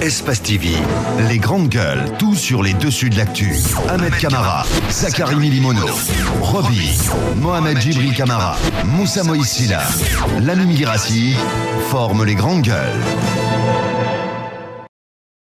Espace TV, les grandes gueules, tout sur les dessus de l'actu. Ahmed Kamara, Zachary Milimono, Roby, Mohamed Djibril Kamara, Moussa Moïsila, Lamine Girassi forment les grandes gueules.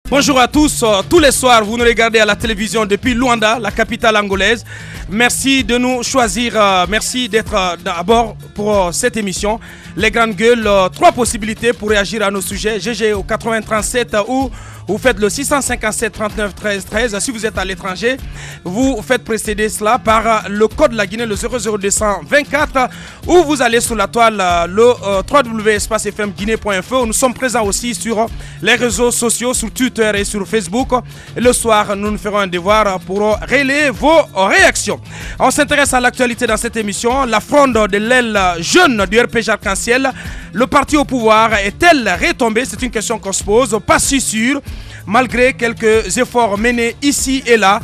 Bonjour à tous, tous les soirs vous nous regardez à la télévision depuis Luanda, la capitale angolaise. Merci de nous choisir, merci d'être à bord pour cette émission. Les grandes gueules, 3 possibilités pour réagir à nos sujets. GG au 8037 ou vous faites le 657 39 13 13. Si vous êtes à l'étranger, vous faites précéder cela par le code de la Guinée, le 00224, ou vous allez sur la toile, le www.espacefmguinée.info. Nous sommes présents aussi sur les réseaux sociaux, sur Twitter et sur Facebook. Et le soir, nous nous ferons un devoir pour relayer vos réactions. On s'intéresse à l'actualité dans cette émission. La fronde de l'aile jeune du RPG Arc-en-Ciel. Le parti au pouvoir est-elle retombée? C'est une question qu'on se pose. Pas si sûr. Malgré quelques efforts menés ici et là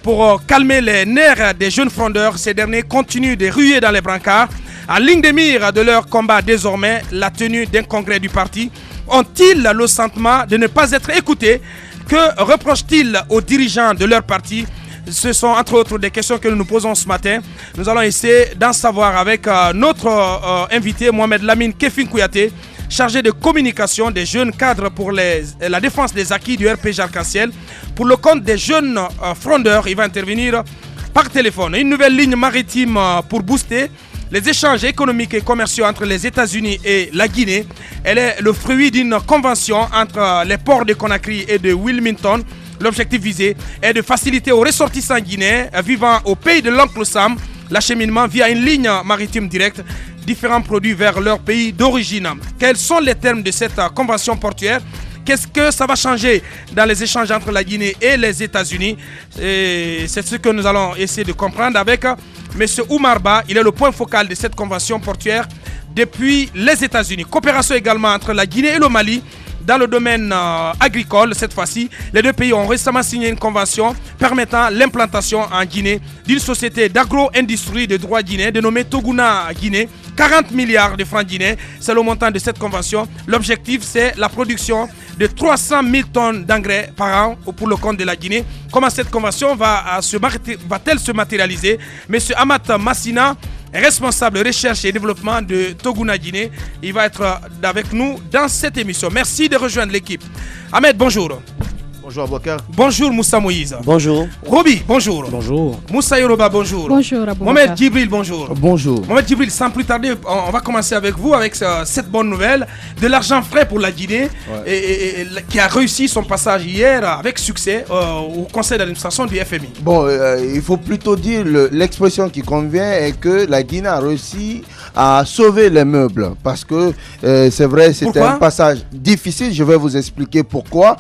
pour calmer les nerfs des jeunes frondeurs, ces derniers continuent de ruer dans les brancards. En ligne de mire de leur combat désormais, la tenue d'un congrès du parti. Ont-ils le sentiment de ne pas être écoutés? Que reprochent-ils aux dirigeants de leur parti? Ce sont entre autres des questions que nous nous posons ce matin. Nous allons essayer d'en savoir avec notre invité, Mohamed Lamine Kefin Kouyaté, chargé de communication des jeunes cadres pour la défense des acquis du RPG Arc-en-Ciel. Pour le compte des jeunes frondeurs, il va intervenir par téléphone. Une nouvelle ligne maritime pour booster les échanges économiques et commerciaux entre les États-Unis et la Guinée. Elle est le fruit d'une convention entre les ports de Conakry et de Wilmington. L'objectif visé est de faciliter aux ressortissants guinéens vivant au pays de l'Oncle Sam l'acheminement via une ligne maritime directe différents produits vers leur pays d'origine. Quels sont les termes de cette convention portuaire? Qu'est-ce que ça va changer dans les échanges entre la Guinée et les États-Unis? C'est ce que nous allons essayer de comprendre avec M. Oumar Ba. Il est le point focal de cette convention portuaire depuis les États-Unis. Coopération également entre la Guinée et le Mali. Dans le domaine agricole, cette fois-ci, les deux pays ont récemment signé une convention permettant l'implantation en Guinée d'une société d'agro-industrie de droit guinéen dénommée Toguna Guinée. 40 milliards de francs guinéens, c'est le montant de cette convention. L'objectif, c'est la production de 300 000 tonnes d'engrais par an pour le compte de la Guinée. Comment cette convention va-t-elle se matérialiser? Monsieur Amat Massina, responsable recherche et développement de Toguna Guinée, il va être avec nous dans cette émission. Merci de rejoindre l'équipe. Ahmed, bonjour. Bonjour Abouakar. Bonjour Moussa Moïse. Bonjour. Roby, bonjour. Bonjour. Moussa Yoroba, bonjour. Bonjour Abouakar. Mohamed Djibril, bonjour. Bonjour. Mohamed Djibril, sans plus tarder, on va commencer avec vous, avec cette bonne nouvelle de l'argent frais pour la Guinée, et qui a réussi son passage hier avec succès au conseil d'administration du FMI. Bon, il faut plutôt dire, l'expression qui convient est que la Guinée a réussi à sauver les meubles. Parce que c'est vrai, c'était un passage difficile. Je vais vous expliquer pourquoi.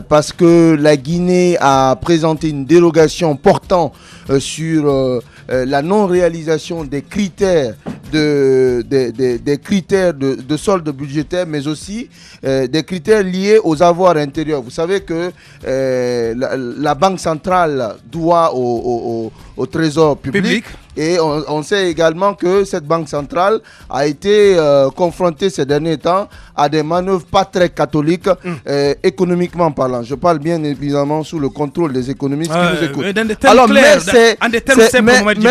Parce que la Guinée a présenté une dérogation portant sur la non-réalisation des critères des critères de solde budgétaire, mais aussi des critères liés aux avoirs intérieurs. Vous savez que la Banque centrale doit au Trésor public. Et on sait également que cette banque centrale a été confrontée ces derniers temps à des manœuvres pas très catholiques, économiquement parlant. Je parle bien évidemment sous le contrôle des économistes qui nous écoutent. Alors, mais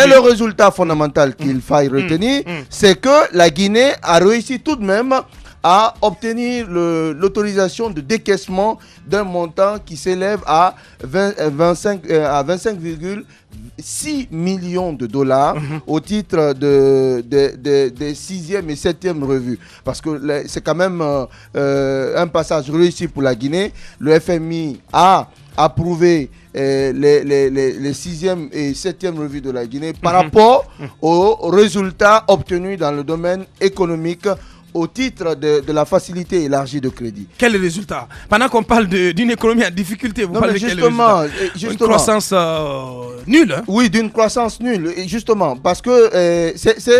le résultat fondamental qu'il faille retenir, c'est que la Guinée a réussi tout de même à obtenir l'autorisation de décaissement d'un montant qui s'élève à 25,6 millions de dollars au titre des 6e et 7e revues. Parce que c'est quand même un passage réussi pour la Guinée. Le FMI a approuvé les 6e et 7e revues de la Guinée par rapport aux résultats obtenus dans le domaine économique au titre de la facilité élargie de crédit. Quel est le résultat? Pendant qu'on parle d'une économie en difficulté, vous parlez de quel justement, une croissance nulle, hein? Oui, d'une croissance nulle, et justement, parce que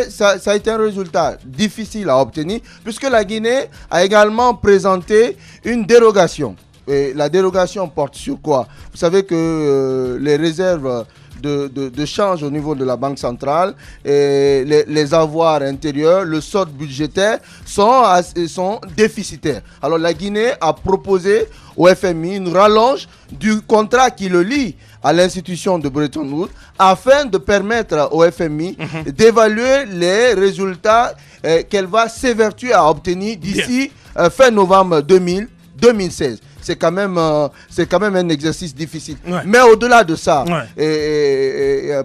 ça a été un résultat difficile à obtenir, puisque la Guinée a également présenté une dérogation. Et la dérogation porte sur quoi? Vous savez que les réserves de change au niveau de la Banque centrale, et les avoirs intérieurs, le solde budgétaire sont déficitaires. Alors la Guinée a proposé au FMI une rallonge du contrat qui le lie à l'institution de Bretton Woods afin de permettre au FMI d'évaluer les résultats qu'elle va s'évertuer à obtenir d'ici fin novembre 2016. C'est quand même un exercice difficile. Ouais. Mais au-delà de ça,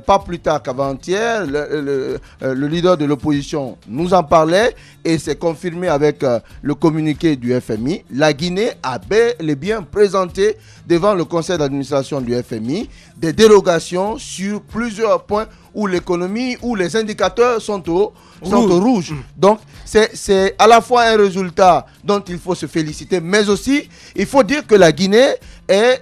pas plus tard qu'avant-hier, le leader de l'opposition nous en parlait et c'est confirmé avec le communiqué du FMI. La Guinée a bel et bien présenté devant le conseil d'administration du FMI des dérogations sur plusieurs points où l'économie, où les indicateurs sont au rouge. Donc, c'est à la fois un résultat dont il faut se féliciter, mais aussi, il faut dire que la Guinée est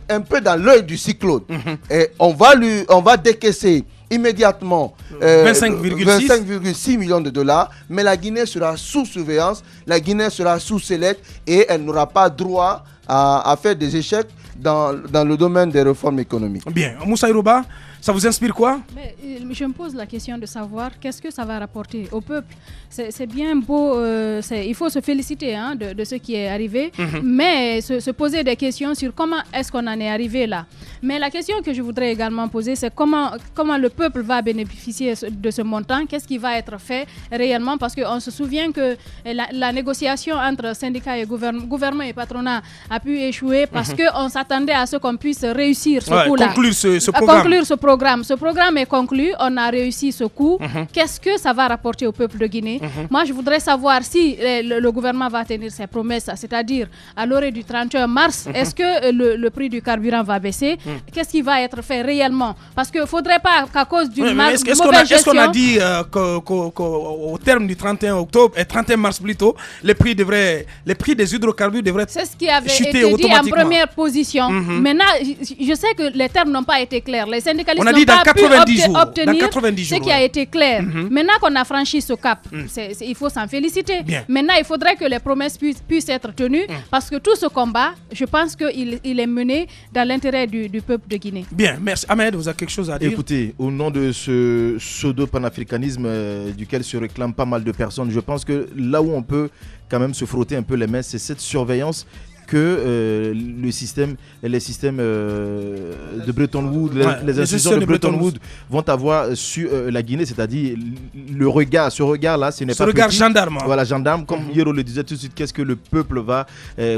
un peu dans l'œil du cyclone. Et on va décaisser immédiatement 25,6 millions de dollars, mais la Guinée sera sous surveillance, la Guinée sera sous sellette et elle n'aura pas droit à faire des échecs dans le domaine des réformes économiques. Bien, Moussa Irouba, ça vous inspire quoi? Je me pose la question de savoir qu'est-ce que ça va rapporter au peuple. C'est bien beau, il faut se féliciter de ce qui est arrivé, mais se poser des questions sur comment est-ce qu'on en est arrivé là. Mais la question que je voudrais également poser, c'est comment le peuple va bénéficier de ce montant, qu'est-ce qui va être fait réellement, parce qu'on se souvient que la négociation entre syndicats et gouvernement et patronat a pu échouer parce qu'on s'attendait à ce qu'on puisse réussir ce coup-là. Conclure ce programme. Conclure ce programme. Ce programme est conclu, on a réussi ce coup. Qu'est-ce que ça va rapporter au peuple de Guinée? Moi, je voudrais savoir si le gouvernement va tenir ses promesses, c'est-à-dire à l'orée du 31 mars, est-ce que le prix du carburant va baisser? Qu'est-ce qui va être fait réellement? Parce qu'il ne faudrait pas qu'à cause d'une mauvaise gestion... Est-ce qu'on a dit qu'au terme du 31 mars plutôt, les prix des hydrocarbures devraient chuter automatiquement? C'est ce qui avait été dit en première position. Maintenant, je sais que les termes n'ont pas été clairs. Les syndicalistes n'ont pas pu obtenir ce qui a été clair. Maintenant qu'on a franchi ce cap, il faut s'en féliciter. Bien. Maintenant, il faudrait que les promesses puissent être tenues parce que tout ce combat, je pense qu'il est mené dans l'intérêt du peuple de Guinée. Bien, merci. Ahmed, vous avez quelque chose à dire? Écoutez, au nom de ce pseudo-panafricanisme duquel se réclament pas mal de personnes, je pense que là où on peut quand même se frotter un peu les mains, c'est cette surveillance que les systèmes de Bretton Woods, les institutions de Bretton Woods vont avoir sur la Guinée, c'est-à-dire ce regard-là, ce n'est pas regard gendarme. Voilà, gendarme, comme Yero le disait tout de suite, qu'est-ce que le peuple va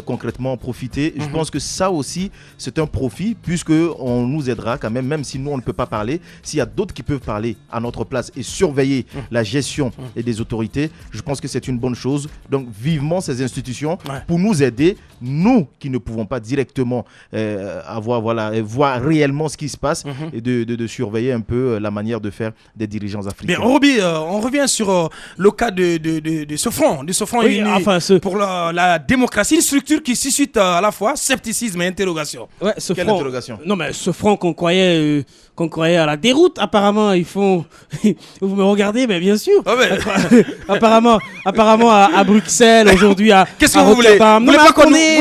concrètement profiter. Je pense que ça aussi, c'est un profit, puisqu'on nous aidera quand même si nous, on ne peut pas parler, s'il y a d'autres qui peuvent parler à notre place et surveiller la gestion et des autorités, je pense que c'est une bonne chose. Donc, vivement ces institutions pour nous aider, nous qui ne pouvons pas directement voir réellement ce qui se passe et de surveiller un peu la manière de faire des dirigeants africains. Bien, Roby, on revient sur le cas de ce front, pour la démocratie, une structure qui suscite à la fois scepticisme et interrogation. Ouais, Quelle interrogation? Non, mais ce front qu'on croyait à la déroute, apparemment ils font... Vous me regardez, mais bien sûr. Oh, mais... apparemment à Bruxelles, aujourd'hui à Qu'est-ce que vous voulez? Vous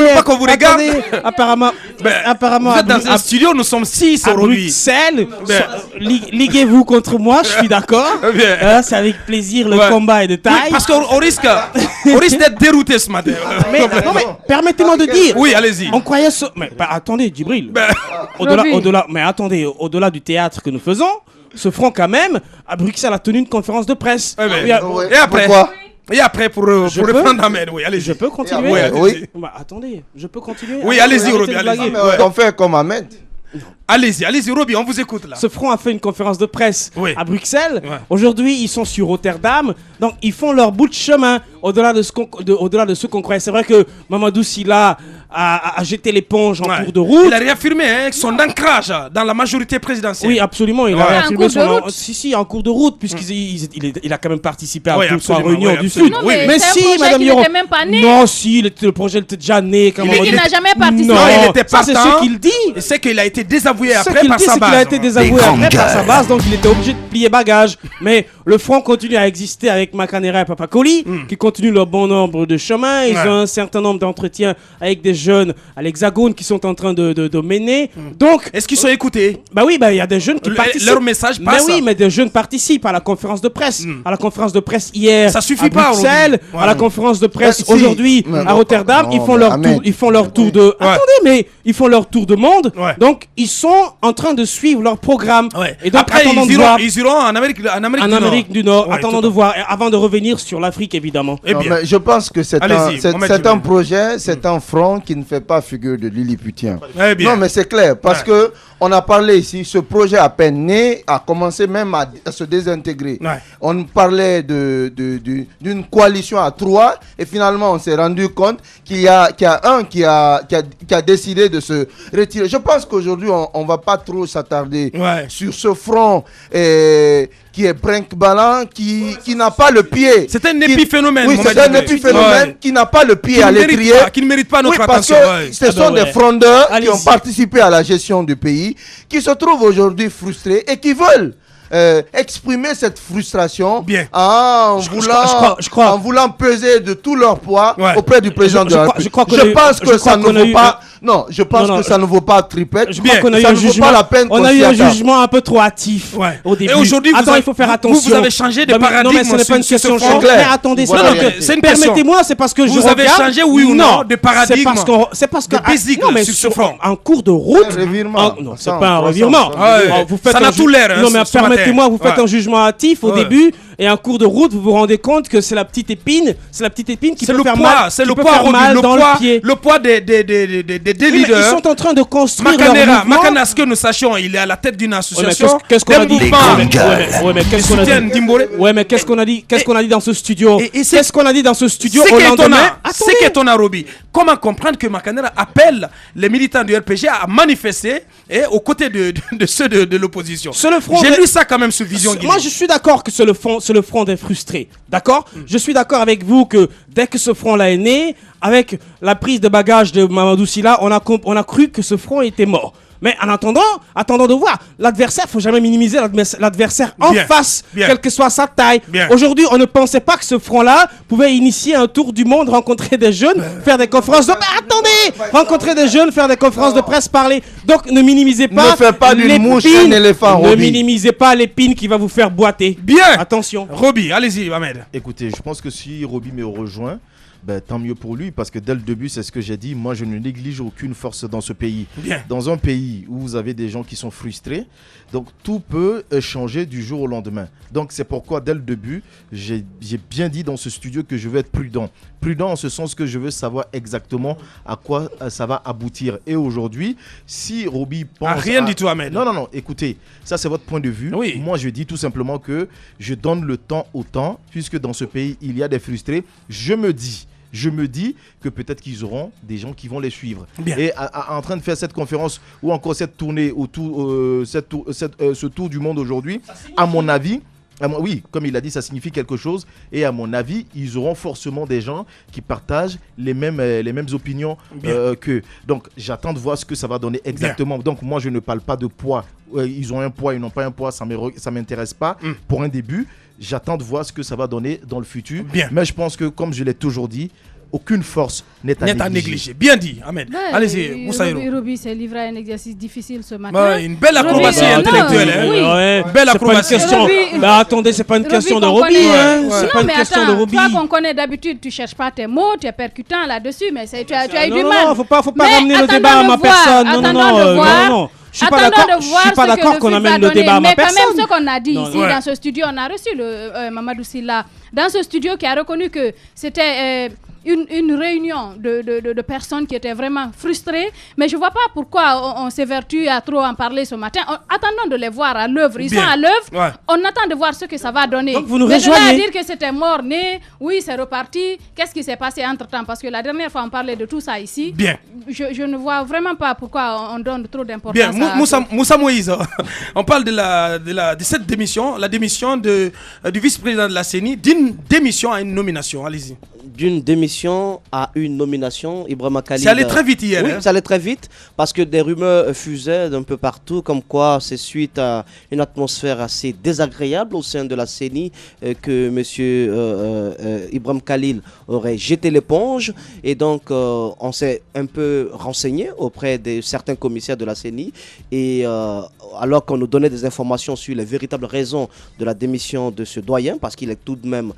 voulez pas qu'on vous regarde? Apparemment, vous êtes dans un studio, nous sommes 6 à Bruxelles. Liguez-vous contre moi, je suis d'accord. C'est avec plaisir, le combat est de taille. Oui, parce qu'on risque d'être dérouté ce matin. Mais permettez-moi de dire. Oui, allez-y. On croyait mais attendez, Djibril. Au-delà du théâtre que nous faisons, ce front quand même, à Bruxelles a tenu une conférence de presse. Et après? Pourquoi? Et après, pour reprendre Ahmed, oui, allez-y. Je peux continuer? Oui. Attendez, je peux continuer? Oui, allez-y, Roby, allez-y. On fait comme Ahmed. Allez-y, Roby, on vous écoute là. Ce front a fait une conférence de presse à Bruxelles. Aujourd'hui, ils sont sur Rotterdam. Donc, ils font leur bout de chemin au-delà de ce qu'on croyait. C'est vrai que Mamadou Sylla a jeté l'éponge en cours de route. Il a réaffirmé son ancrage dans la majorité présidentielle. Oui, absolument. Il a réaffirmé en cours de route, puisqu'il a quand même participé à toute sa réunion du Sud. Mais si, Madame Yoro. Il n'était même pas né. Non, si, le projet était déjà né. Il n'a jamais participé. Non, il était partant. C'est ce qu'il dit. C'est qu'il a été désavoué après par sa base. Il a été désavoué après par sa base, donc il était obligé de plier bagage. Mais le front continue à exister avec Makanera et Papakoli, qui continuent continuent leur bon nombre de chemins. Ils ont un certain nombre d'entretiens avec des jeunes à l'Hexagone qui sont en train de mener. Donc, est-ce qu'ils sont écoutés? Bah oui, il y a des jeunes qui participent. Leur message passe. Mais oui, mais des jeunes participent à la conférence de presse. À la conférence de presse hier ça suffit à Bruxelles, à la conférence de presse aujourd'hui à Rotterdam. Ils font leur tour de... Attendez, mais ils font leur tour de monde. Donc, ils sont en train de suivre leur programme. Et donc, après, ils iront en Amérique du Nord. Attendons de voir, avant de revenir sur l'Afrique, évidemment. Mais je pense que c'est un projet, c'est un front qui ne fait pas figure de Lilliputien. Non, mais c'est clair, parce que on a parlé ici, ce projet à peine né a commencé même à se désintégrer. On parlait d'une coalition à 3 et finalement on s'est rendu compte qu'il y a un qui a décidé de se retirer. Je pense qu'aujourd'hui on va pas trop s'attarder sur ce front qui est brinque-ballant, qui n'a pas le pied. C'est un épiphénomène. Oui, c'est un épiphénomène qui n'a pas le pied à l'étrier. Qui ne mérite pas notre attention. Parce que ce sont des frondeurs qui ont participé à la gestion du pays, qui se trouvent aujourd'hui frustrés et qui veulent exprimer cette frustration en voulant peser de tout leur poids auprès du président de la République. Je pense que ça ne vaut pas. Non, je pense que ça ne vaut pas tripette. Je crois qu'on a eu un jugement. On a eu un jugement un peu trop hâtif au début. Et aujourd'hui, il faut faire attention. Vous avez changé de paradigme. Non, mais ce n'est pas une question de changer. Attendez, c'est une question. Permettez-moi, c'est parce que je vous avez changé, oui ou non, de paradigme. C'est parce que non, mais sur ce front, en cours de route. Non, c'est pas un revirement. Ça n'a tout l'air. Non, mais permettez-moi, vous faites un jugement hâtif au début. Et en cours de route, vous vous rendez compte que c'est la petite épine qui peut faire mal. C'est le poids mal dans le pied. Le poids des leaders. Ils sont en train de construire Makana, ce que nous sachions, il est à la tête d'une association. Qu'est-ce qu'on a dit? Mais qu'est-ce qu'on a dit? Qu'est-ce qu'on a dit dans ce studio? Qu'est-ce qu'on a dit dans ce studio au lendemain? C'est qu'étonnant, Roby. Comment comprendre que Makanera appelle les militants du RPG à manifester aux côtés de ceux de l'opposition? J'ai lu ça quand même sur Vision Guinée. Moi, je suis d'accord que c'est le front des frustrés. D'accord? Je suis d'accord avec vous que dès que ce front-là est né, avec la prise de bagages de Mamadou Sylla, on a cru que ce front était mort. Mais en attendant de voir, l'adversaire, faut jamais minimiser l'adversaire en face, quelle que soit sa taille. Aujourd'hui, on ne pensait pas que ce front-là pouvait initier un tour du monde, rencontrer des jeunes, faire des conférences de... rencontrer des jeunes, faire des conférences de presse, parler. Donc, ne minimisez pas. Ne faites pas d'une mouche un éléphant. Ne minimisez pas l'épine qui va vous faire boiter. Attention. Roby, allez-y, Ahmed. Écoutez, je pense que si Roby me rejoint, tant mieux pour lui, parce que dès le début, c'est ce que j'ai dit, moi je ne néglige aucune force dans ce pays. Dans un pays où vous avez des gens qui sont frustrés, donc tout peut changer du jour au lendemain. Donc c'est pourquoi dès le début, j'ai bien dit dans ce studio que je veux être prudent. Prudent en ce sens que je veux savoir exactement à quoi ça va aboutir. Et aujourd'hui, si Roby pense... rien du tout, Ahmed. Non, écoutez, ça c'est votre point de vue. Oui. Moi je dis tout simplement que je donne le temps au temps, puisque dans ce pays, il y a des frustrés. Je me dis que peut-être qu'ils auront des gens qui vont les suivre. Et en train de faire cette conférence ou encore cette tournée autour, ce tour du monde aujourd'hui, à mon avis, oui, comme il a dit, ça signifie quelque chose. Et à mon avis, ils auront forcément des gens qui partagent les mêmes opinions qu'eux. Donc, j'attends de voir ce que ça va donner exactement. Donc, moi, je ne parle pas de poids. Ils ont un poids, ils n'ont pas un poids, ça ne m'intéresse pas. Pour un début, j'attends de voir ce que ça va donner dans le futur. Mais je pense que, comme je l'ai toujours dit, aucune force n'est à négliger. Bien dit, Ahmed. Allez-y, Moussa Hiro. Roby s'est livré à un exercice difficile ce matin. Une belle acrobatie intellectuelle. Belle acrobatie. Attendez, c'est pas une question de Roby. C'est pas une question de Roby. Toi qu'on connaît d'habitude, tu cherches pas tes mots, tu es percutant là-dessus, mais tu as eu du mal. Non, faut pas ramener le débat à ma personne. Non. Je suis pas d'accord qu'on amène le débat à ma personne. Mais quand même, ce qu'on a dit ici dans ce studio, on a reçu le Mamadou Sylla dans ce studio qui a reconnu que c'était une réunion de personnes qui étaient vraiment frustrées. Mais je ne vois pas pourquoi on s'évertue à trop en parler ce matin. Attendons de les voir à l'œuvre. Ils sont à l'œuvre. On attend de voir ce que ça va donner. Donc vous nous rejoignez. Mais de là à dire que c'était mort-né, oui, c'est reparti. Qu'est-ce qui s'est passé entre-temps? Parce que la dernière fois, on parlait de tout ça ici. Je ne vois vraiment pas pourquoi on donne trop d'importance à Moussa Moïse, on parle de cette démission, la démission du vice-président de la CENI, d'une démission à une nomination. Allez-y. d'une démission à une nomination, Ibrahima Khalil. Ça allait très vite hier. Oui, ça allait très vite parce que des rumeurs fusaient d'un peu partout, comme quoi c'est suite à une atmosphère assez désagréable au sein de la CENI que M. Ibrahima Khalil aurait jeté l'éponge. Et donc, on s'est un peu renseigné auprès de certains commissaires de la CENI. Et alors qu'on nous donnait des informations sur les véritables raisons de la démission de ce doyen, parce qu'il est tout de même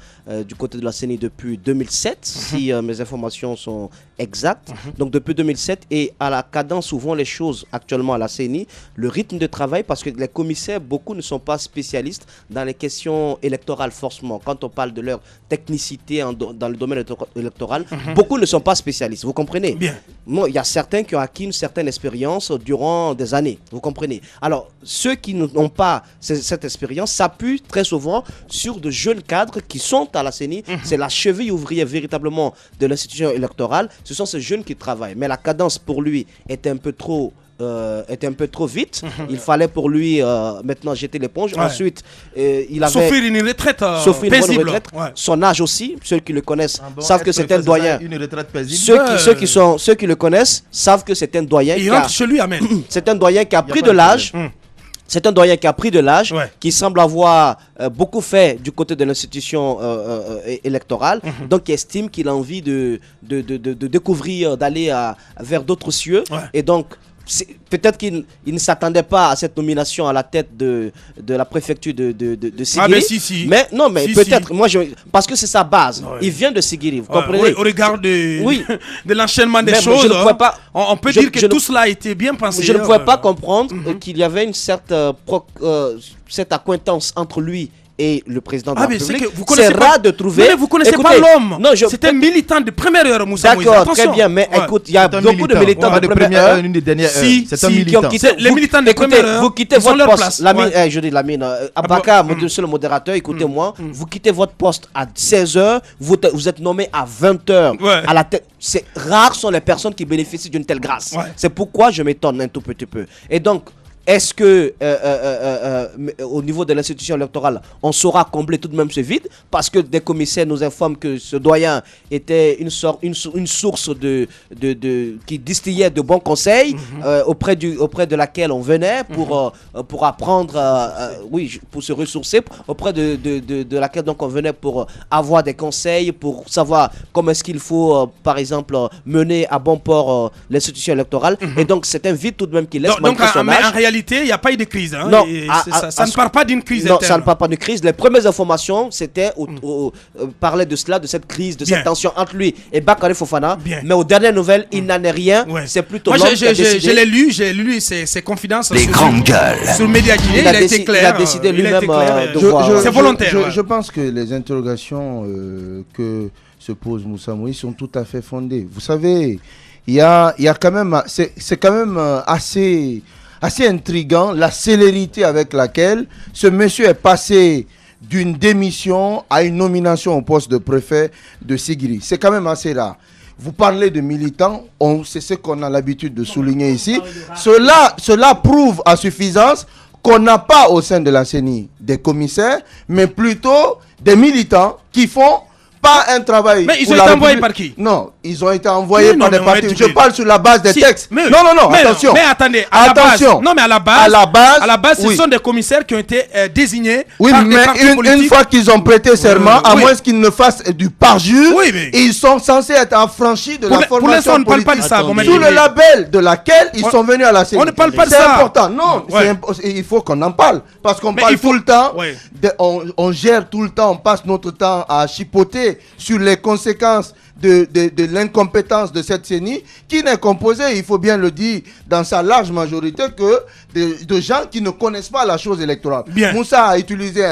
du côté de la CENI depuis 2007, si mes informations sont exactes. Donc depuis 2007, et à la cadence où vont les choses actuellement à la CENI, le rythme de travail, parce que les commissaires, beaucoup ne sont pas spécialistes dans les questions électorales forcément. Quand on parle de leur technicité dans le domaine électoral, beaucoup ne sont pas spécialistes, vous comprenez? Bien. Bon, il y a certains qui ont acquis une certaine expérience durant des années, vous comprenez? Alors, ceux qui n'ont pas cette expérience s'appuient très souvent sur de jeunes cadres qui sont à la CENI. C'est la cheville ouvrière véritablement de l'institution électorale. Ce sont ces jeunes qui travaillent. Mais la cadence pour lui était un peu trop vite. Il fallait pour lui maintenant jeter l'éponge. Ensuite, il avait s'offrir une retraite paisible. Son âge aussi, ceux qui le connaissent savent que c'est un doyen. Une retraite paisible. Ceux qui le connaissent savent que c'est un doyen. Il rentre chez lui, amen. C'est un doyen qui a pris de l'âge. C'est un doyen qui a pris de l'âge, qui semble avoir beaucoup fait du côté de l'institution électorale, donc qui estime qu'il a envie de découvrir, d'aller vers d'autres cieux. Et donc, peut-être qu'il ne s'attendait pas à cette nomination à la tête de la préfecture de Sigiri. Mais si. Mais non, mais peut-être, parce que c'est sa base. Il vient de Sigiri, vous comprenez? Au regard de l'enchaînement des choses, on peut dire que tout cela a été bien pensé. Je ne pouvais pas comprendre qu'il y avait cette acquaintance entre lui et le président de la République. C'est rare de trouver. Mais vous connaissez pas l'homme. C'est un militant de première heure, Moussa Moïse. D'accord, très bien, mais écoute, il y a beaucoup de militants de première heure. Une des dernières heures. C'est un militant. Les militants de première heure, vous quittez votre poste. Je dis Lamine, Abaka, monsieur le modérateur, écoutez-moi. Vous quittez votre poste à 16h, vous êtes nommé à 20h à la tête. C'est rares sont les personnes qui bénéficient d'une telle grâce. C'est pourquoi je m'étonne un tout petit peu. Et donc, est-ce que au niveau de l'institution électorale, on saura combler tout de même ce vide? Parce que des commissaires nous informent que ce doyen était une source qui distillait de bons conseils auprès de laquelle on venait pour apprendre, pour se ressourcer, auprès de laquelle donc on venait pour avoir des conseils, pour savoir comment est-ce qu'il faut, par exemple, mener à bon port l'institution électorale. Et donc c'est un vide tout de même qui laisse manquer son âge. Il n'y a pas eu de crise. Hein? Non, ça ne parle pas d'une crise interne. Non, ça ne parle pas de crise. Les premières informations, c'était parlait de cela, de cette crise, de cette tension entre lui et Bakary Fofana. Mais aux dernières nouvelles, il n'en est rien. C'est plutôt l'homme qui a décidé. J'ai lu ses confidences. Les grandes gueules. Sur Mediaguiné, il a été clair. Il a décidé lui-même de voir. C'est volontaire. Je pense que les interrogations que se pose Moussa Moïse sont tout à fait fondées. Vous savez, il y a quand même, c'est quand même assez intriguant la célérité avec laquelle ce monsieur est passé d'une démission à une nomination au poste de préfet de Sigiri. C'est quand même assez rare. Vous parlez de militants, c'est ce qu'on a l'habitude de souligner ici. Cela prouve à suffisance qu'on n'a pas au sein de la CENI des commissaires, mais plutôt des militants qui font pas un travail. Mais ils ont été envoyés par qui? Non, ils ont été envoyés par des partis. Je parle sur la base des textes. Non, attention. Mais attendez, à la base, ce sont des commissaires qui ont été désignés par des partis politiques. Une fois qu'ils ont prêté serment, à moins qu'ils ne fassent du parjure, ils sont censés être affranchis de la formation politique. Pour l'instant, on ne parle pas de ça. Sous le label de laquelle ils sont venus à la CENI. On ne parle pas de ça. C'est important. Non, il faut qu'on en parle. Parce qu'on parle tout le temps. On gère tout le temps. On passe notre temps à chipoter sur les conséquences de l'incompétence de cette CENI qui n'est composée, il faut bien le dire, dans sa large majorité que de gens qui ne connaissent pas la chose électorale. Moussa a utilisé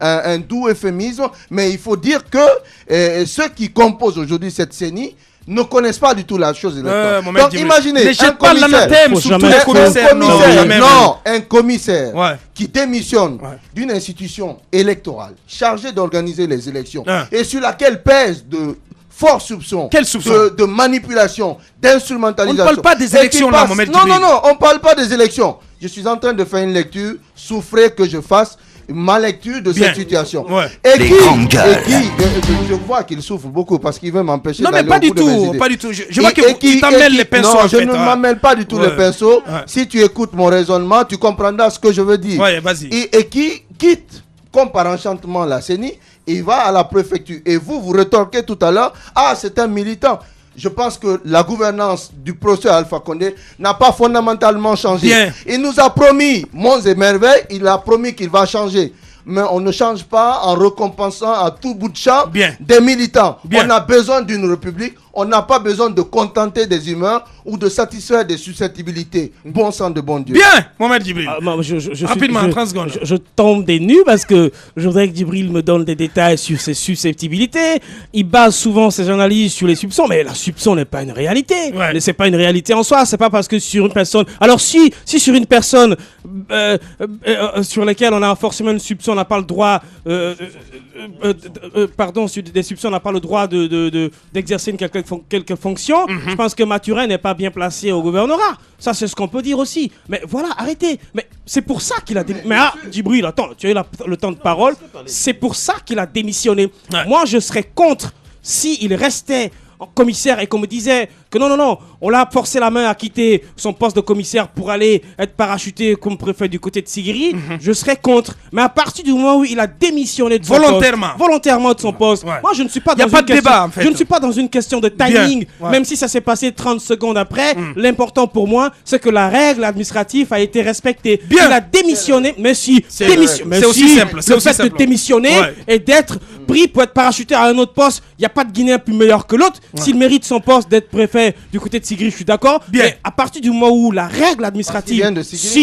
un doux euphémisme, mais il faut dire que ceux qui composent aujourd'hui cette CENI ne connaissent pas du tout la chose électorale. Donc imaginez un commissaire qui démissionne d'une institution électorale chargée d'organiser les élections et sur laquelle pèse de forts soupçons de manipulation, d'instrumentalisation. On ne parle pas des élections là, Mohamed Djibril. Non, on ne parle pas des élections. Je suis en train de faire une lecture, souffrez que je fasse. ma lecture de cette situation. Et qui, je vois qu'il souffre beaucoup parce qu'il veut m'empêcher d'aller au bout de mes idées. Pas du tout. Je vois qu'il t'emmène les pinceaux. Non, je ne m'emmène pas du tout les pinceaux. Si tu écoutes mon raisonnement, tu comprendras ce que je veux dire. Vas-y. Et qui quitte, comme par enchantement, la CENI, il va à la préfecture. Et vous retorquez tout à l'heure, c'est un militant. Je pense que la gouvernance du procès Alpha Condé n'a pas fondamentalement changé. Il nous a promis, monts et merveilles, il a promis qu'il va changer. Mais on ne change pas en récompensant à tout bout de champ des militants. On a besoin d'une république. On n'a pas besoin de contenter des humeurs ou de satisfaire des susceptibilités. Bon sang de bon Dieu. Bien, Mohamed Djibril. Rapidement, 30 secondes. Je tombe des nues parce que je voudrais que Djibril me donne des détails sur ses susceptibilités. Il base souvent ses analyses sur les soupçons, mais la soupçon n'est pas une réalité. C'est pas une réalité en soi. C'est pas parce que sur une personne. Alors si sur une personne sur laquelle on a forcément une soupçon, on n'a pas le droit. Sur des soupçons, on n'a pas le droit d'exercer quelques fonctions. Je pense que Mathurin n'est pas bien placé au gouvernorat. Ça, c'est ce qu'on peut dire aussi. Mais voilà, arrêtez. Mais c'est pour ça qu'il a démissionné. Mais Djibril, attends, tu as eu le temps de parole. C'est pour ça qu'il a démissionné. Moi, je serais contre s'il restait en commissaire et qu'on me disait que non, on l'a forcé la main à quitter son poste de commissaire pour aller être parachuté comme préfet du côté de Sigiri, je serais contre. Mais à partir du moment où il a démissionné de son volontairement de son poste, moi je ne suis pas dans une question, en fait. Je ne suis pas dans une question de timing, même si ça s'est passé 30 secondes après. L'important pour moi, c'est que la règle administrative a été respectée. Il a démissionné, mais si c'est aussi simple. Le fait de démissionner et d'être pris pour être parachuté à un autre poste, il n'y a pas de Guinéen plus meilleur que l'autre. S'il mérite son poste d'être préfet du côté de Sigiri, je suis d'accord. Mais à partir du moment où la règle administrative...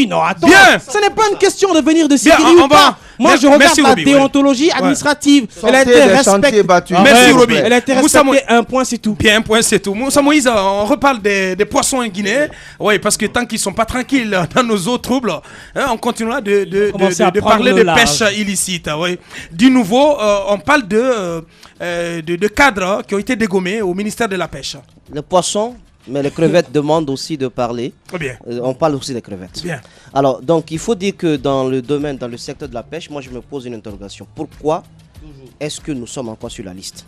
non, attends. Ce n'est pas une question de venir de Sigiri ou pas. Moi, je regarde la déontologie administrative. Elle a été respectée. Merci, Roby. Elle a été respectée. Un point, c'est tout. Bien, un point, c'est tout. Moussa Moïse, on reparle des poissons en Guinée. Oui, parce que tant qu'ils ne sont pas tranquilles dans nos eaux troubles, on continuera de parler de pêche illicite. Du nouveau, on parle de cadres qui ont été dégommés au ministère de la Pêche. Le poisson, mais les crevettes demandent aussi de parler. On parle aussi des crevettes. Alors, donc, il faut dire que dans le secteur de la pêche, moi, je me pose une interrogation. Pourquoi est-ce que nous sommes encore sur la liste?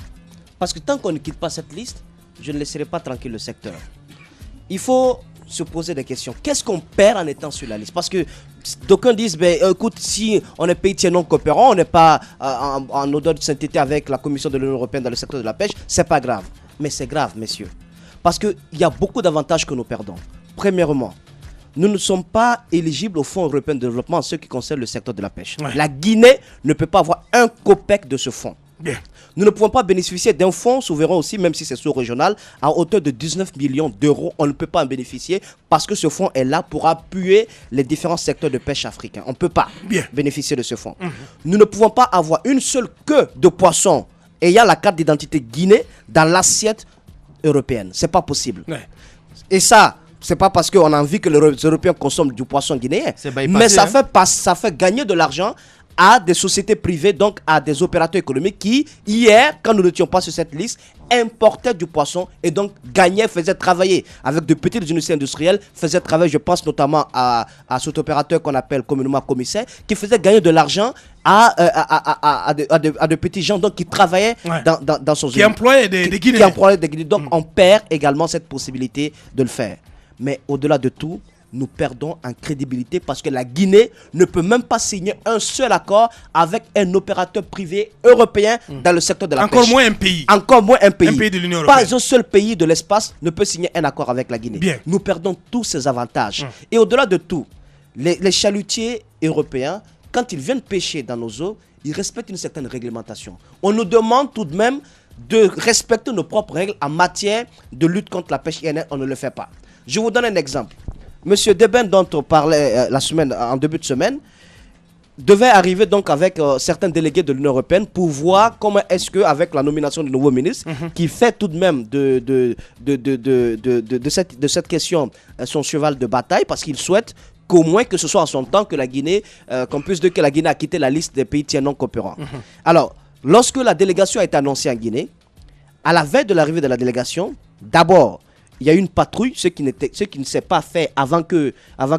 Parce que tant qu'on ne quitte pas cette liste, je ne laisserai pas tranquille le secteur. Il faut se poser des questions. Qu'est-ce qu'on perd en étant sur la liste? Parce que d'aucuns disent, écoute, si on est pays tiers non coopérant, on n'est pas en odeur de sainteté avec la Commission de l'Union européenne dans le secteur de la pêche, c'est pas grave. Mais c'est grave, messieurs. Parce qu'il y a beaucoup d'avantages que nous perdons. Premièrement, nous ne sommes pas éligibles au Fonds européen de développement en ce qui concerne le secteur de la pêche. La Guinée ne peut pas avoir un copec de ce fonds. Nous ne pouvons pas bénéficier d'un fonds souverain aussi, même si c'est sous-régional, à hauteur de 19 millions d'euros. On ne peut pas en bénéficier parce que ce fonds est là pour appuyer les différents secteurs de pêche africains. On ne peut pas bénéficier de ce fonds. Nous ne pouvons pas avoir une seule queue de poisson ayant la carte d'identité Guinée dans l'assiette européenne. C'est pas possible. Et ça, c'est pas parce qu'on a envie que les Européens consomment du poisson guinéen, mais ça fait gagner de l'argent à des sociétés privées, donc à des opérateurs économiques qui, hier, quand nous n'étions pas sur cette liste, importaient du poisson et donc gagnaient, faisaient travailler avec de petites unités industrielles, faisaient travailler, je pense notamment à cet opérateur qu'on appelle communément commissaire, qui faisait gagner de l'argent à de petits gens donc, qui travaillaient dans son qui employaient des Guinéens. Qui employaient des Guinéens. Donc on perd également cette possibilité de le faire. Mais au-delà de tout, nous perdons en crédibilité parce que la Guinée ne peut même pas signer un seul accord avec un opérateur privé européen dans le secteur de la pêche. Encore moins un pays. Encore moins un pays. Un pays de l'Union européenne. Pas un seul pays de l'espace ne peut signer un accord avec la Guinée. Nous perdons tous ces avantages. Et au-delà de tout, les chalutiers européens, quand ils viennent pêcher dans nos eaux, ils respectent une certaine réglementation. On nous demande tout de même de respecter nos propres règles en matière de lutte contre la pêche INN. On ne le fait pas. Je vous donne un exemple. Monsieur Deben, dont on parlait en début de semaine, devait arriver donc avec certains délégués de l'Union européenne pour voir comment est-ce que, avec la nomination du nouveau ministre, qui fait tout de même de cette question son cheval de bataille, parce qu'il souhaite qu'au moins que ce soit en son temps que la Guinée, qu'on puisse dire que la Guinée a quitté la liste des pays tiers non coopérants. Alors, lorsque la délégation a été annoncée en Guinée, à la veille de l'arrivée de la délégation, d'abord, il y a eu une patrouille, ce qui ne s'est pas fait avant que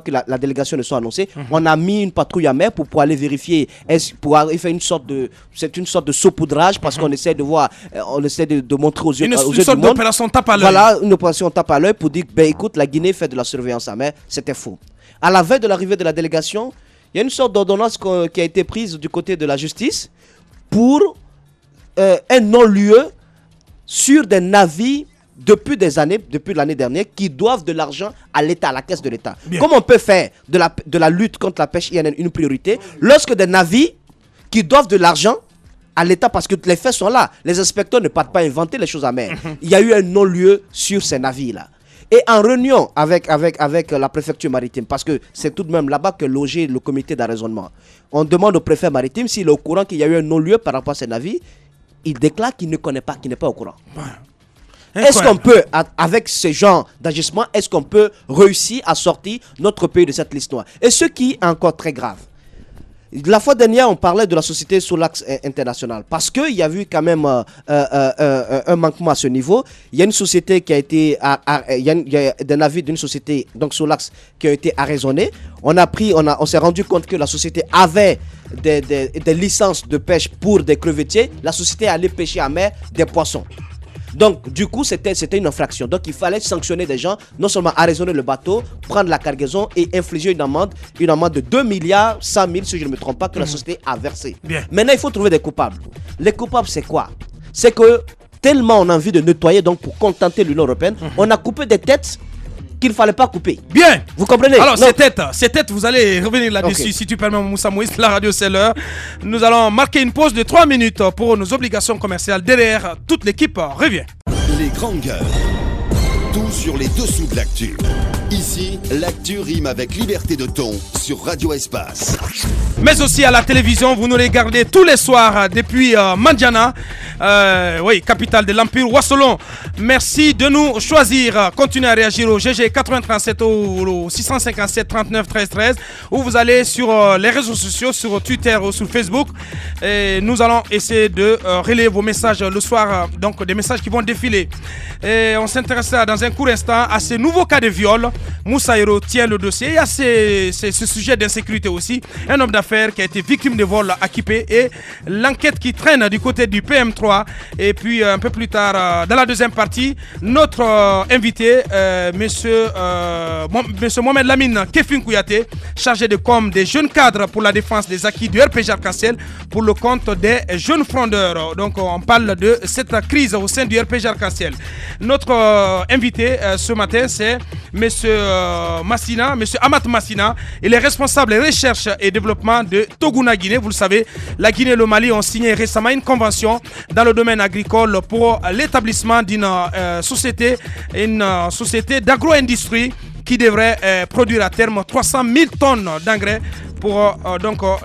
la délégation ne soit annoncée. On a mis une patrouille à mer pour aller vérifier, faire une sorte de saupoudrage parce qu'on essaie de voir, on essaie de montrer aux yeux du monde. Une sorte d'opération tape à l'œil. Voilà, une opération tape à l'œil pour dire, écoute, la Guinée fait de la surveillance à mer. C'était faux. À la veille de l'arrivée de la délégation, il y a une sorte d'ordonnance qui a été prise du côté de la justice pour un non-lieu sur des navires depuis l'année dernière, qui doivent de l'argent à l'État, à la caisse de l'État. Comment on peut faire de la lutte contre la pêche INN une priorité lorsque des navires qui doivent de l'argent à l'État, parce que les faits sont là, les inspecteurs ne partent pas inventer les choses à mer. Il y a eu un non-lieu sur ces navires-là. Et en réunion avec la préfecture maritime, parce que c'est tout de même là-bas que logé le comité d'arraisonnement, on demande au préfet maritime s'il est au courant qu'il y a eu un non-lieu par rapport à ces navires. Il déclare qu'il ne connaît pas, qu'il n'est pas au courant. Est-ce qu'on peut, avec ce genre d'agissement, est-ce qu'on peut réussir à sortir notre pays de cette liste noire? Et ce qui est encore très grave, la fois dernière, on parlait de la société Solax International parce qu'il y a eu quand même un manquement à ce niveau. Il y a une société qui a été, il y a des navires d'une société, donc Solax, qui a été arraisonnés. On s'est rendu compte que la société avait des licences de pêche pour des crevettiers. La société allait pêcher à mer des poissons. Donc, du coup, c'était une infraction. Donc, il fallait sanctionner des gens, non seulement arraisonner le bateau, prendre la cargaison et infliger une amende de 2 milliards 100 000, si je ne me trompe pas, que la société a versé. Maintenant, il faut trouver des coupables. Les coupables, c'est quoi? C'est que tellement on a envie de nettoyer, donc pour contenter l'Union européenne, on a coupé des têtes qu'il ne fallait pas couper. Bien. Vous comprenez? Alors, ces têtes, vous allez revenir là-dessus. Si tu permets, Moussa Moïse, la radio, c'est l'heure. Nous allons marquer une pause de 3 minutes pour nos obligations commerciales. Derrière, toute l'équipe revient. Les grandes gueules. Tout sur les dessous de l'actu. Ici, l'actu rime avec liberté de ton sur Radio Espace. Mais aussi à la télévision, vous nous regardez tous les soirs depuis Mandiana, capitale de l'Empire Wassolon. Merci de nous choisir. Continuez à réagir au GG 837 au 657 39 13 13 ou vous allez sur les réseaux sociaux, sur Twitter ou sur Facebook. Et nous allons essayer de relayer vos messages le soir, donc des messages qui vont défiler. Et on s'intéressera dans un court instant à ces nouveaux cas de viol. Moussa Hiro tient le dossier. Il y a ce sujet d'insécurité aussi. Un homme d'affaires qui a été victime de vol à Kipé et l'enquête qui traîne du côté du PM3. Et puis un peu plus tard, dans la deuxième partie, notre invité, monsieur Mohamed Lamine Kefin Kouyaté, chargé de com des jeunes cadres pour la défense des acquis du RPG Arc-en-Ciel pour le compte des jeunes frondeurs. Donc on parle de cette crise au sein du RPG Arc-en-Ciel. Notre invité ce matin, c'est monsieur Amat Massina. Il est responsable de recherche et développement de Toguna Guinée. Vous le savez, la Guinée et le Mali ont signé récemment une convention dans le domaine agricole pour l'établissement d'une société d'agro-industrie qui devrait produire à terme 300 000 tonnes d'engrais pour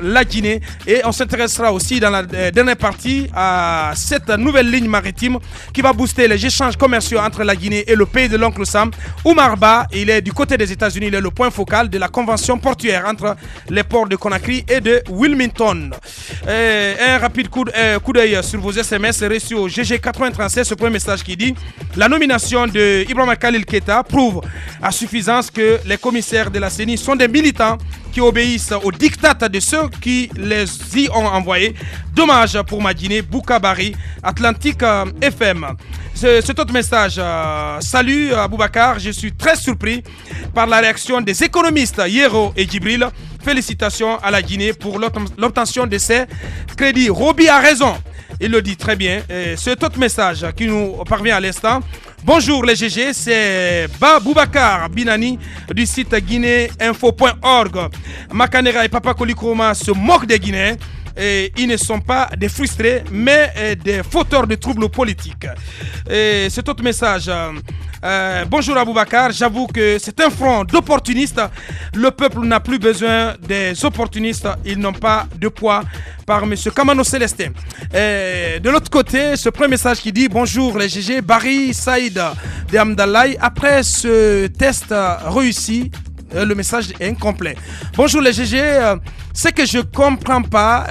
la Guinée. Et on s'intéressera aussi dans la dernière partie à cette nouvelle ligne maritime qui va booster les échanges commerciaux entre la Guinée et le pays de l'oncle Sam. Oumar Ba, il est du côté des États-Unis, il est le point focal de la convention portuaire entre les ports de Conakry et de Wilmington. Un rapide coup d'œil sur vos SMS reçus au GG 837, ce premier message qui dit: la nomination de Ibrahima Khalil Keita prouve à suffisance que les commissaires de la CENI sont des militants qui obéissent aux diktats de ceux qui les y ont envoyés. Dommage pour ma Guinée, Boukabari, Atlantique FM. Cet autre message, salut Aboubacar, je suis très surpris par la réaction des économistes Yero et Djibril. Félicitations à la Guinée pour l'obtention de ces crédits. Roby a raison, il le dit très bien. Cet autre message qui nous parvient à l'instant: bonjour les GG, c'est Boubacar Binani du site guinéinfo.org. Makanera et Papa Kolikroma se moquent des Guinéens. Et ils ne sont pas des frustrés, mais des fauteurs de troubles politiques. Et cet autre message, bonjour Aboubacar, j'avoue que c'est un front d'opportunistes. Le peuple n'a plus besoin des opportunistes, ils n'ont pas de poids. Par M. Kamano Célestin. De l'autre côté, ce premier message qui dit: bonjour les GG, Barry Saïd de Amdalaï. Après ce test réussi, le message est incomplet. Bonjour les GG, ce que je comprends pas,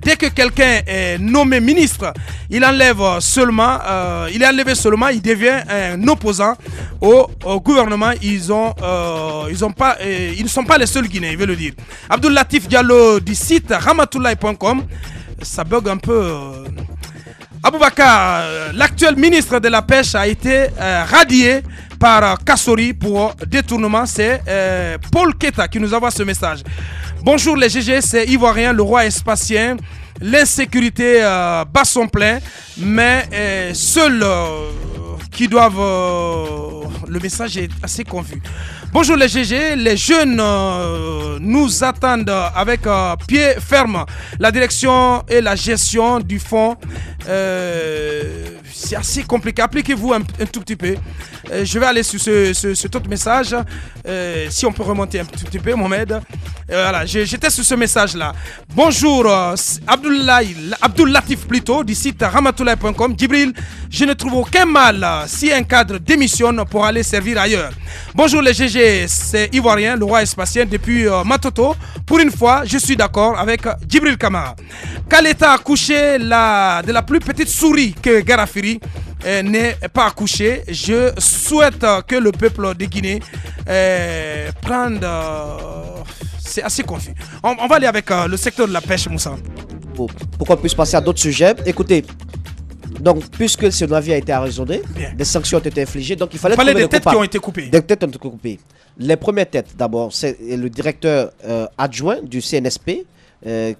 dès que quelqu'un est nommé ministre, il est enlevé seulement, il devient un opposant au gouvernement. Ils ne sont pas les seuls Guinéens, il veut le dire. Abdul Latif Diallo du site ramatoulaye.com, ça bug un peu. Aboubakar, l'actuel ministre de la Pêche a été radié par Kassori pour détournement. C'est Paul Keta qui nous envoie ce message. Bonjour les GG, c'est Ivoirien, le roi espacien. L'insécurité bat son plein, mais seuls qui doivent... le message est assez confus. Bonjour les GG, les jeunes nous attendent avec pied ferme. La direction et la gestion du fonds, c'est assez compliqué. Appliquez-vous un tout petit peu. Je vais aller sur cet autre message. Si on peut remonter un tout petit peu, Mohamed. Voilà, j'étais sur ce message-là. Bonjour, Abdul Latif plutôt, du site ramatoulaye.com. Djibril, je ne trouve aucun mal si un cadre démissionne pour aller servir ailleurs. Bonjour les GG, c'est Ivoirien, le roi espacien depuis Matoto. Pour une fois, je suis d'accord avec Djibril Kamara. Kaleta a accouché de la plus petite souris que Garafiri n'est pas accouché. Je souhaite que le peuple de Guinée prenne... c'est assez confus. On va aller avec le secteur de la pêche, Moussa. Pour qu'on puisse passer à d'autres sujets, écoutez, donc puisque ce navire a été arraisonné, des sanctions ont été infligées, donc il fallait trouver des têtes qui ont été coupées. Des têtes ont été coupées. Les premières têtes, d'abord, c'est le directeur adjoint du CNSP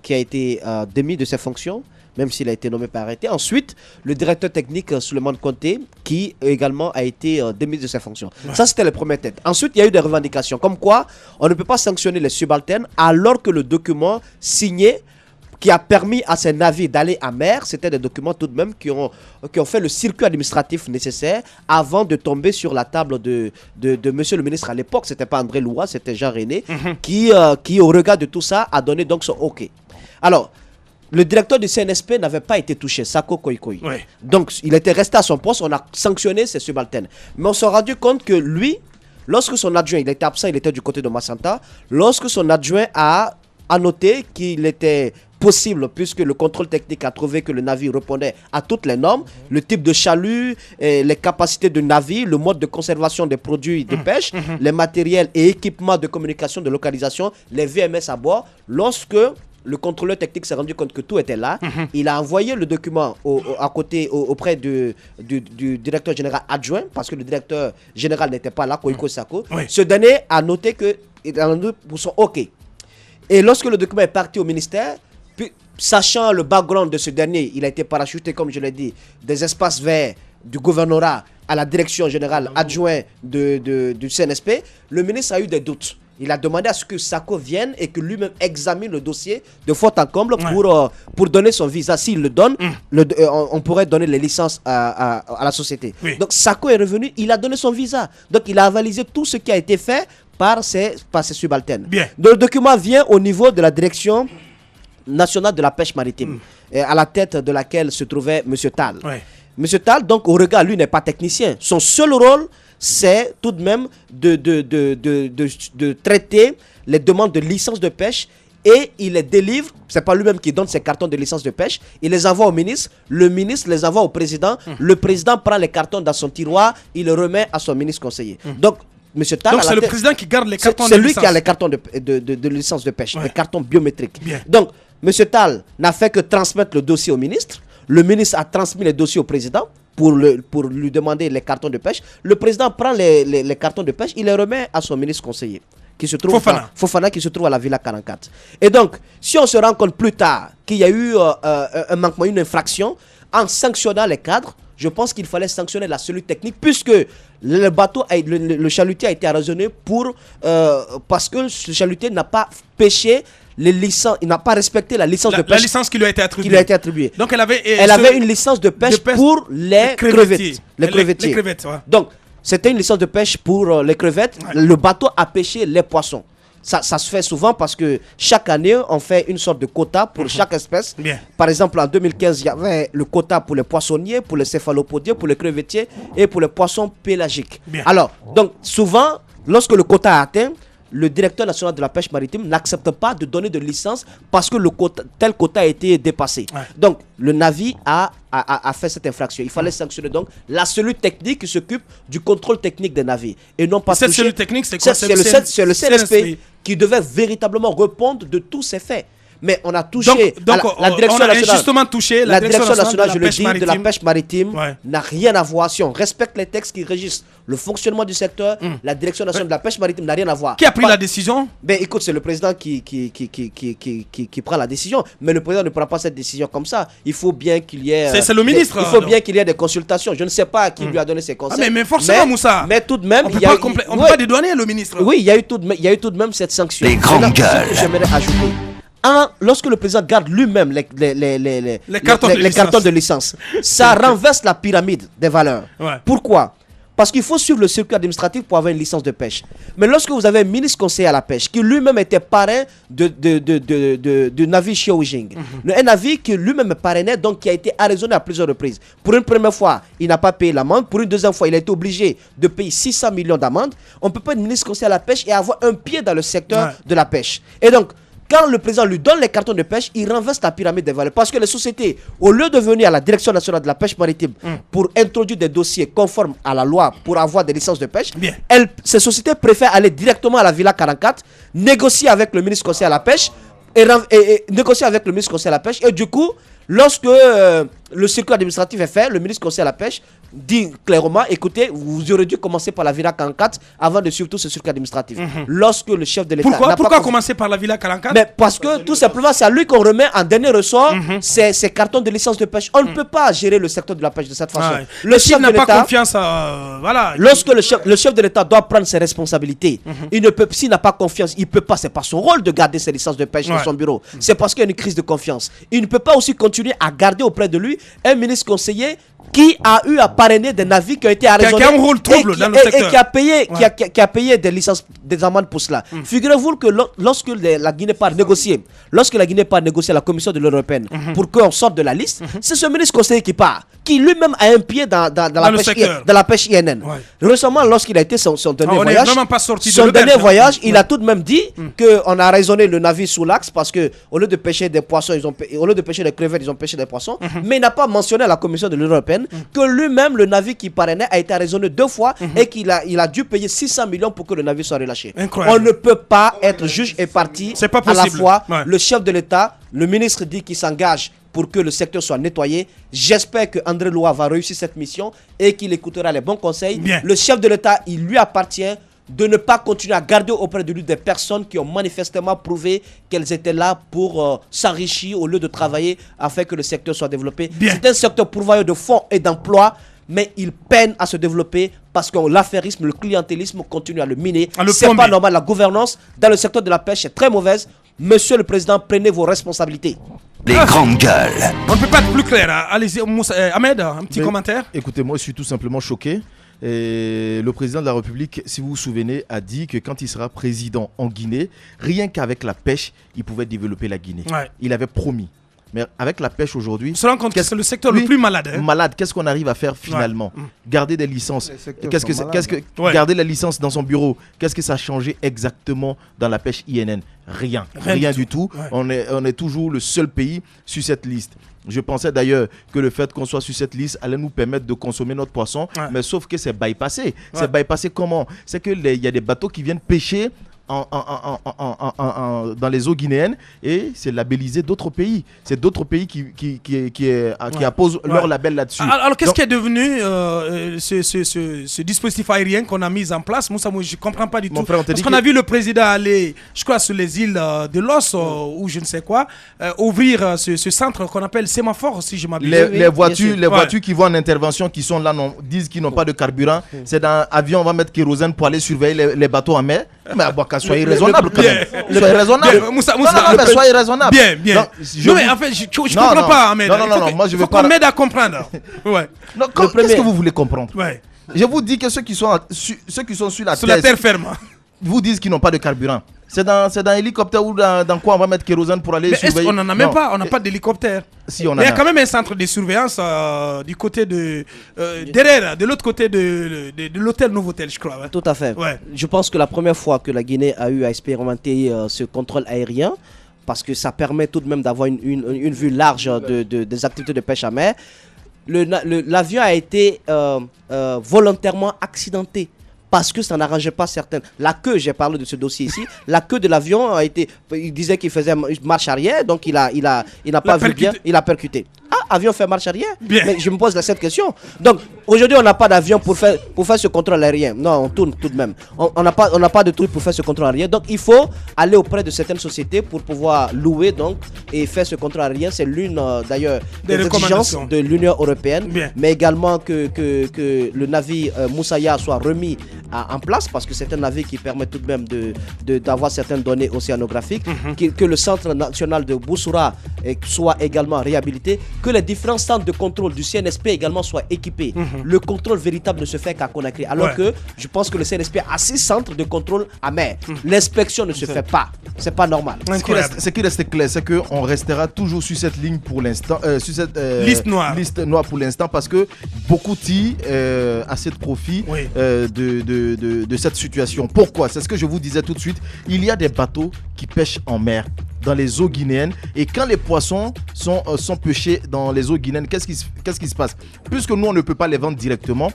qui a été démis de ses fonctions, même s'il a été nommé par arrêté. Ensuite, le directeur technique Souleymane Conté, qui également a été démis de ses fonctions. Ouais. Ça, c'était les premières têtes. Ensuite, il y a eu des revendications, comme quoi on ne peut pas sanctionner les subalternes alors que le document signé qui a permis à ces navires d'aller à mer, c'était des documents tout de même qui ont fait le circuit administratif nécessaire avant de tomber sur la table de monsieur le ministre à l'époque. C'était pas André Loua, c'était Jean René, qui au regard de tout ça a donné donc son OK. Alors, le directeur du CNSP n'avait pas été touché, Sako Koikoi. Oui. Donc, il était resté à son poste, on a sanctionné ses subalternes. Mais on s'est rendu compte que lui, lorsque son adjoint, il était absent, il était du côté de Massanta, lorsque son adjoint a noté qu'il était possible, puisque le contrôle technique a trouvé que le navire répondait à toutes les normes, le type de chalut, les capacités de navire, le mode de conservation des produits de pêche, les matériels et équipements de communication, de localisation, les VMS à bord. Lorsque le contrôleur technique s'est rendu compte que tout était là, il a envoyé le document auprès du directeur général adjoint, parce que le directeur général n'était pas là, Koiko Sako. Oui. Ce dernier a noté qu'il a noté pour son OK. Et lorsque le document est parti au ministère, puis, sachant le background de ce dernier, il a été parachuté, comme je l'ai dit, des espaces verts du gouvernorat à la direction générale adjoint du CNSP, le ministre a eu des doutes. Il a demandé à ce que Sako vienne et que lui-même examine le dossier de fond en comble pour donner son visa. S'il le donne, on pourrait donner les licences à la société. Oui. Donc Sako est revenu, il a donné son visa. Donc il a avalisé tout ce qui a été fait par ses subalternes. Bien. Donc, le document vient au niveau de la direction nationale de la pêche maritime, à la tête de laquelle se trouvait M. Tal. Ouais. M. Tal, donc au regard, lui n'est pas technicien. Son seul rôle, c'est tout de même de traiter les demandes de licence de pêche et il les délivre. C'est pas lui-même qui donne ses cartons de licence de pêche. Il les envoie au ministre. Le ministre les envoie au président. Le président prend les cartons dans son tiroir. Il les remet à son ministre conseiller. Donc, Monsieur Tal, c'est le président qui garde les cartons de licence. C'est lui qui a les cartons de licence de pêche, les cartons biométriques. Bien. Donc, Monsieur Tal n'a fait que transmettre le dossier au ministre. Le ministre a transmis les dossiers au président pour lui demander les cartons de pêche. Le président prend les cartons de pêche, il les remet à son ministre conseiller, qui se trouve Fofana, qui se trouve à la Villa 44. Et donc, si on se rend compte plus tard qu'il y a eu un manquement, une infraction, en sanctionnant les cadres, je pense qu'il fallait sanctionner la cellule technique, puisque le bateau, le chalutier a été arraisonné parce que ce chalutier n'a pas pêché les licences, il n'a pas respecté la licence de pêche. La licence qui lui a été attribuée. Donc elle avait une licence de pêche pour les crevettes. Les crevettiers. Ouais. Donc c'était une licence de pêche pour les crevettes. Ouais. Le bateau a pêché les poissons. Ça se fait souvent parce que chaque année, on fait une sorte de quota pour chaque espèce. Bien. Par exemple, en 2015, il y avait le quota pour les poissonniers, pour les céphalopodiens, pour les crevettiers et pour les poissons pélagiques. Bien. Alors, donc souvent, lorsque le quota est atteint, le directeur national de la pêche maritime n'accepte pas de donner de licence parce que tel quota a été dépassé. Donc, le Navi a fait cette infraction. Il fallait sanctionner donc la cellule technique qui s'occupe du contrôle technique des navires. Et non pas cette cellule technique, c'est quoi? C'est le CNSP qui devait véritablement répondre de tous ces faits. Mais on a touché la direction nationale. Justement touché la direction nationale, je le dis, de la pêche maritime n'a rien à voir. Si on respecte les textes qui régissent le fonctionnement du secteur, la direction nationale de la pêche maritime n'a rien à voir. Qui a pris la décision? Ben écoute, c'est le président qui prend la décision. Mais le président ne prend pas cette décision comme ça. Il faut bien qu'il y ait. C'est le ministre. Il faut bien qu'il y ait des consultations. Je ne sais pas qui lui a donné ces conseils. Mais forcément, Moussa. Mais tout de même, on ne peut pas dédouaner le ministre. Oui, il y a eu tout de même cette sanction. Les grandes gueules. J'aimerais ajouter. Lorsque le président garde lui-même les cartons de licence, ça renverse la pyramide des valeurs. Pourquoi? Parce qu'il faut suivre le circuit administratif pour avoir une licence de pêche. Mais lorsque vous avez un ministre conseiller à la pêche qui lui-même était parrain de navire Xiaojing, un navire qui lui-même parrainait, donc qui a été arraisonné à plusieurs reprises. Pour une première fois, il n'a pas payé l'amende. Pour une deuxième fois, il a été obligé de payer 600 millions d'amende. On ne peut pas être ministre conseiller à la pêche et avoir un pied dans le secteur de la pêche. Et donc, quand le président lui donne les cartons de pêche, il renverse la pyramide des valeurs. Parce que les sociétés, au lieu de venir à la direction nationale de la pêche maritime pour introduire des dossiers conformes à la loi pour avoir des licences de pêche, ces sociétés préfèrent aller directement à la Villa 44, négocier avec le ministre conseiller à la pêche, et négocier avec le ministre conseiller à la pêche. Et du coup, lorsque le circuit administratif est fait, le ministre conseiller à la pêche dit clairement, écoutez, vous aurez dû commencer par la Villa 44 avant de suivre tout ce circuit administratif. Lorsque le chef de l'État... Pourquoi commencer par la Villa 44? Mais parce que tout simplement, c'est à lui qu'on remet en dernier ressort ces cartons de licence de pêche. On ne peut pas gérer le secteur de la pêche de cette façon. Le chef n'a pas confiance. Voilà. Lorsque le chef de l'État doit prendre ses responsabilités, il ne peut, s'il n'a pas confiance, il ne peut pas, c'est pas son rôle de garder ses licences de pêche dans son bureau. C'est parce qu'il y a une crise de confiance. Il ne peut pas aussi continuer à garder auprès de lui un ministre conseiller qui a eu à parrainer des navires qui ont été arraisonnés, qui a un rôle trouble dans le secteur. Et qui a payé des licences, des amendes pour cela. Figurez-vous que lorsque la Guinée part négocier, à la Commission de l'Union européenne pour qu'on sorte de la liste, c'est ce ministre conseiller qui part, qui lui-même a un pied dans la pêche INN. Récemment, lorsqu'il a été son dernier voyage, il a tout de même dit qu'on a raisonné le navire sous l'axe parce que au lieu de pêcher des poissons, au lieu de pêcher des crevettes, ils ont pêché des poissons, mais il n'a pas mentionné à la Commission de l'Union européenne que lui-même, le navire qui parrainait, a été arraisonné 2 fois et qu'il a dû payer 600 millions pour que le navire soit relâché. Incroyable. On ne peut pas être juge et partie à la fois. Le chef de l'État, le ministre dit qu'il s'engage pour que le secteur soit nettoyé. J'espère que André Loa va réussir cette mission et qu'il écoutera les bons conseils. Le chef de l'État, il lui appartient de ne pas continuer à garder auprès de lui des personnes qui ont manifestement prouvé qu'elles étaient là pour s'enrichir au lieu de travailler afin que le secteur soit développé. C'est un secteur pourvoyeur de fonds et d'emplois, mais il peine à se développer parce que l'affairisme, le clientélisme continue à le miner. C'est pas normal. La gouvernance dans le secteur de la pêche est très mauvaise. Monsieur le Président, prenez vos responsabilités. Les grandes gueules. On ne peut pas être plus clair. Allez-y, Ahmed, un petit commentaire. Écoutez, moi je suis tout simplement choqué. Et le président de la République, si vous vous souvenez, a dit que quand il sera président en Guinée, rien qu'avec la pêche, il pouvait développer la Guinée. Il avait promis. Mais avec la pêche aujourd'hui, on se rend compte que c'est le secteur le plus malade. Malade. Qu'est-ce qu'on arrive à faire finalement? Garder des licences. Garder la licence dans son bureau. Qu'est-ce que ça a changé exactement dans la pêche INN? Rien du tout. On est toujours le seul pays sur cette liste. Je pensais d'ailleurs que le fait qu'on soit sur cette liste allait nous permettre de consommer notre poisson, mais sauf que c'est bypassé. C'est bypassé comment? C'est qu'il y a des bateaux qui viennent pêcher dans les eaux guinéennes et c'est labellisé d'autres pays. C'est d'autres pays qui apposent leur label là-dessus. Alors qu'est-ce qui est devenu ce dispositif aérien qu'on a mis en place? Moussa, moi je ne comprends pas du tout. Parce qu'on a vu le président aller, je crois, sur les îles de Los ou je ne sais quoi, ouvrir ce centre qu'on appelle sémaphore, si je m'abuse. Les voitures qui vont en intervention, qui sont là, disent qu'ils n'ont pas de carburant. C'est dans l'avion, on va mettre kérosène pour aller surveiller les bateaux en mer. Mais à Boaka, soyez raisonnable quand même. Soyez raisonnable. Soyez raisonnable. Bien. Non, mais en fait, je ne comprends pas, Ahmed. Non, moi je veux pas. qu'on m'aide à comprendre. Qu'est-ce que vous voulez comprendre? Je vous dis que ceux qui sont sur la terre ferme, vous disent qu'ils n'ont pas de carburant. C'est dans hélicoptère ou dans quoi on va mettre kérosène pour aller surveiller? On n'en a même pas, on n'a pas d'hélicoptère. Si, on il y a quand même un centre de surveillance du côté de derrière, de l'autre côté de l'hôtel Novotel, je crois. Ouais. Tout à fait. Ouais. Je pense que la première fois que la Guinée a eu à expérimenter ce contrôle aérien, parce que ça permet tout de même d'avoir une vue large des activités de pêche à mer, l'avion a été volontairement accidenté. Parce que ça n'arrangeait pas certaines. La queue, j'ai parlé de ce dossier ici, la queue de l'avion a été. Il disait qu'il faisait marche arrière, donc il n'a pas vu bien, il a percuté. Ah, avion fait marche arrière? Bien. Mais je me pose cette question. Donc, aujourd'hui, on n'a pas d'avion pour faire ce contrôle aérien. Non, on tourne tout de même. On n'a pas de truc pour faire ce contrôle aérien. Donc, il faut aller auprès de certaines sociétés pour pouvoir louer donc, et faire ce contrôle aérien. C'est l'une, d'ailleurs, des exigences de l'Union européenne. Bien. Mais également que le navire Moussaïa soit remis en place, parce que c'est un navire qui permet tout de même d'avoir certaines données océanographiques, que le centre national de Boussoura soit également réhabilité, que les différents centres de contrôle du CNSP également soient équipés. Le contrôle véritable ne se fait qu'à Conakry, alors que je pense que le CNSP a 6 centres de contrôle à mer. L'inspection ne se fait pas. C'est pas normal. Ce qui reste clair, c'est qu'on restera toujours sur cette ligne pour l'instant, sur cette liste noire pour l'instant, parce que beaucoup tirent à cette profit de cette situation. Pourquoi? C'est ce que je vous disais tout de suite. Il y a des bateaux qui pêchent en mer, dans les eaux guinéennes, et quand les poissons sont pêchés dans les eaux guinéennes, qu'est-ce qui se passe? Puisque nous on ne peut pas les vendre directement,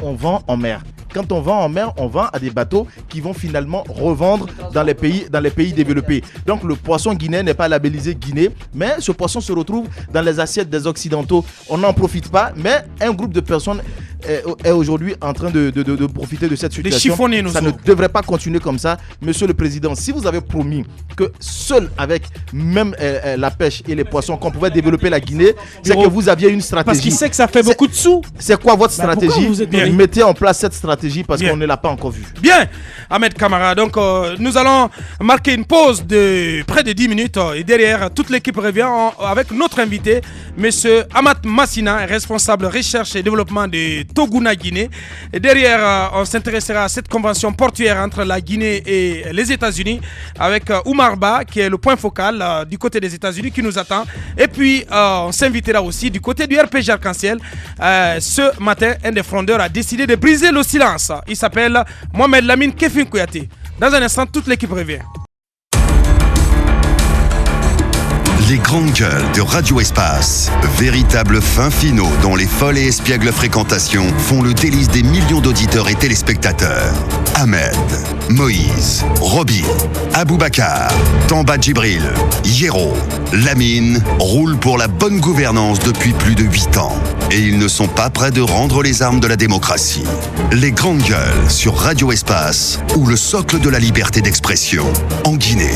on vend en mer. Quand on vend en mer, on vend à des bateaux qui vont finalement revendre dans les pays développés. Donc le poisson guinéen n'est pas labellisé Guinée, mais ce poisson se retrouve dans les assiettes des Occidentaux. On n'en profite pas, mais un groupe de personnes est aujourd'hui en train de profiter de cette situation. Ça ne devrait pas continuer comme ça. Monsieur le Président, si vous avez promis que seul avec même la pêche et les poissons qu'on pouvait développer la Guinée, c'est que vous aviez une stratégie. Parce qu'il sait que ça fait beaucoup de sous. C'est quoi votre stratégie? Mettez en place cette stratégie, parce qu'on ne l'a pas encore vue. Bien, Ahmed Camara. Donc nous allons marquer une pause de près de 10 minutes et derrière toute l'équipe revient avec notre invité, monsieur Amat Massina, responsable recherche et développement de Toguna Guinée. Et derrière, on s'intéressera à cette convention portuaire entre la Guinée et les États-Unis avec Oumar Ba, qui est le point focal du côté des États-Unis, qui nous attend. Et puis, on s'invitera aussi du côté du RPG Arc-en-Ciel. Ce matin, un des frondeurs a décidé de briser le silence. Il s'appelle Mohamed Lamine Kefin Kouyaté. Dans un instant, toute l'équipe revient. Les grandes gueules de Radio Espace, véritables fins finaux dont les folles et espiègles fréquentations font le délice des millions d'auditeurs et téléspectateurs. Ahmed, Moïse, Roby, Aboubacar, Tamba Djibril, Yero, Lamine roulent pour la bonne gouvernance depuis plus de 8 ans. Et ils ne sont pas prêts de rendre les armes de la démocratie. Les grandes gueules sur Radio Espace, ou le socle de la liberté d'expression en Guinée.